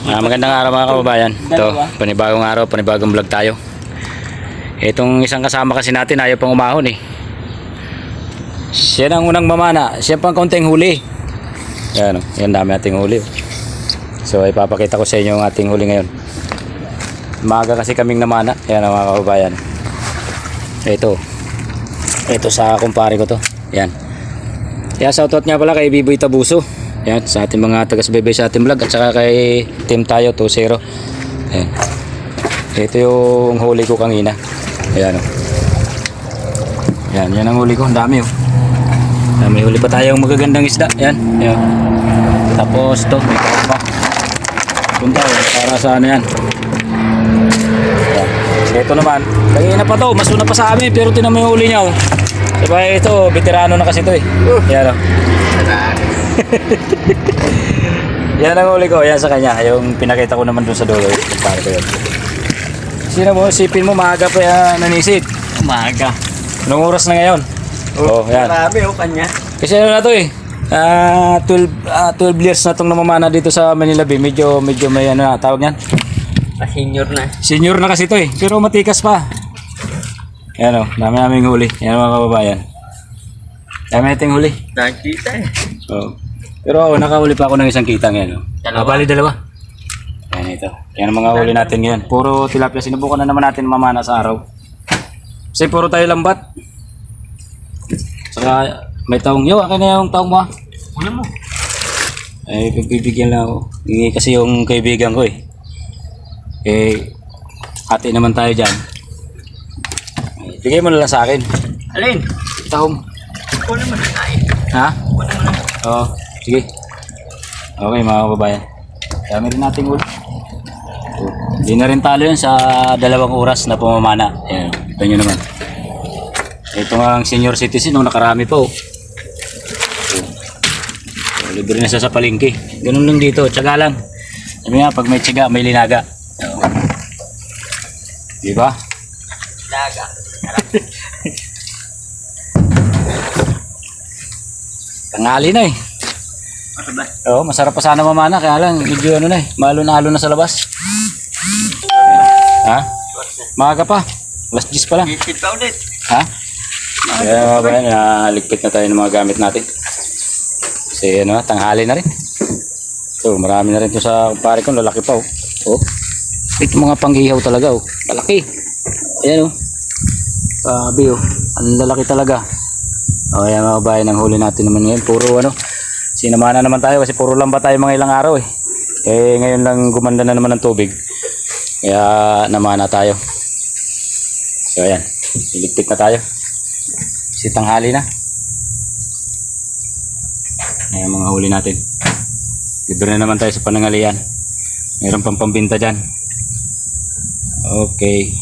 Magandang araw mga kababayan. Ito, panibagong araw, panibagong vlog tayo. Itong isang kasama kasi natin ayaw pang umahon eh. Siya ang unang mamana, siya pang kaunting huli. Yan o, yan dami ating huli. So ipapakita ko sa inyo ang ating huli ngayon. Maaga kasi kaming namana. Yan mga kababayan. Ito sa kumpare ko to. Yan. Kaya shoutout nga pala kay Biboy Tabuso. Yan, sa ating mga taga-subaybay sa ating vlog at saka kay Team Tayo 2-0. Ayan. Ito yung huli ko kanina. Ayan o. Yan, yan ang huli ko. Ang dami o. May huli pa tayong magagandang isda. Yan, yan. Tapos ito, may kain pa. Punta o, para sa ano yan. Yan. Ito naman, kanina pa to, masuna pa sa amin pero tinan mo yung huli niya o. Diba ito, veterano na kasi ito eh. Yan o. Yan ang huli ko, yan sa kanya. Yung pinakita ko naman dun sa dulo. Para ko yun. Sino mo, sipin mo, maaga pa yan nanisid. Maaga. Anong oras na ngayon? Oh, yan. Marami o kanya. Kasi ano na to eh. 12 years na itong namamana dito sa Manila Bay. Medyo may ano na, tawag yan. Senior na. Senior na kasi ito eh. Pero matikas pa. Yan o, dami naming huli. Yan mga kababayan. Dami nating huli. Nakikita eh. Oo. Pero nakahuli pa ako ng isang kitang yan. Bali dalawa. Yan ito. Yan ang mga huli natin ngayon. Puro tilapia. Sinubukan na naman natin mamana sa araw. Kasi puro tayo lambat. Saka may taong. Yo, akin na yung taong mo. Una mo. Ay, pagbibigyan lang ako. Kasi yung kaibigan ko eh. Hati naman tayo dyan. Bigay mo na lang sa akin. Alin? Taong. Ikaw naman na kain. Ha? Ikaw naman na. Oo. Sige. Okay mga kababayan. Dami rin nating huli. Hindi na rin talo yun sa 2 oras na pumamana. Ayan. Ito nyo naman. Ito nga ang senior citizen. Nung nakarami pa oh. Libre na siya sa palengke. Ganun lang dito. Tiyaga lang. Sabi nga pag may tiyaga may linaga. Diba? Daga. Tangali na eh. Ano ba? Oo, masarap pa sana mamana. Kaya lang, medyo ano na eh. Malo na sa labas. Ha? Maaga pa. Alas 10 pa lang. Hipit pa ulit. Ha? Kaya ba yan, naligpit na tayo ng mga gamit natin. Kasi ano, tanghali na rin. So, marami na rin ito sa pare ko. Lalaki pa oh. Oh. Ito mga panghihaw talaga oh. Lalaki. Ayan oh. Sabi oh. Ang lalaki talaga. O kaya mga bayan, ang huli natin naman ngayon. Puro ano. Sinamana naman tayo kasi puro lamba tayo mga ilang araw eh. Eh ngayon lang gumanda na naman ng tubig. Kaya namana tayo. So ayan. Iligpit na tayo. Si tanghali na. Ayan mga huli natin. Libre na naman tayo sa panangalian. Mayroon pang pambinta dyan. Okay.